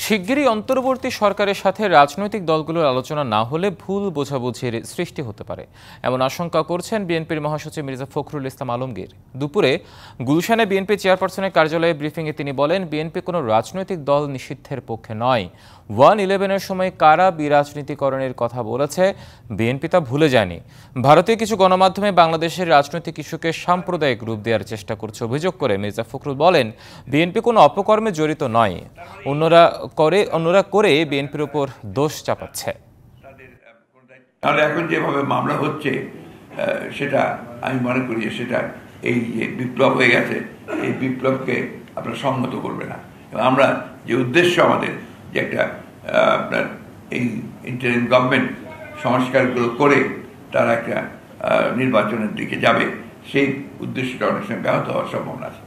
শিগগিরই অন্তর্বর্তী সরকারের সাথে রাজনৈতিক দলগুলোর আলোচনা না হলে ভুল বোঝাবুঝির সৃষ্টি হতে পারে, এমন আশঙ্কা করছেন বিএনপির মহাসচিব মির্জা ফখরুল ইসলাম আলমগীর। দুপুরে গুলশানে বিএনপি চেয়ারপারসনের কার্যালয়ে ব্রিফিংয়ে তিনি বলেন, বিএনপি কোনো রাজনৈতিক দল নিষিদ্ধের পক্ষে নয়। 1-11-এর সময় কারা বিরাজনীতিকরণের কথা বলেছে, বিএনপি তা ভুলে যায়নি। ভারতীয় কিছু গণমাধ্যমে বাংলাদেশের রাজনৈতিক ইস্যুকে সাম্প্রদায়িক রূপ দেওয়ার চেষ্টা করছে অভিযোগ করে মির্জা ফখরুল বলেন, বিএনপি কোনো অপকর্মে জড়িত নয়, অন্যরা করে বিএনপির উপর দোষ চাপাচ্ছে। তাহলে এখন যেভাবে মামলা হচ্ছে সেটা আমি মনে করি সেটা এই যে বিপ্লব হয়ে গেছে, এই বিপ্লবকে আপনারা সম্মত করবে না। আমরা যে উদ্দেশ্য আমাদের যে একটা আপনার এই ইন্টারিম গভর্নমেন্ট সংস্কারগুলো করে তারা একটা নির্বাচনের দিকে যাবে, সেই উদ্দেশ্যটা অনেক সময় ব্যাহত হওয়ার সম্ভাবনা আছে।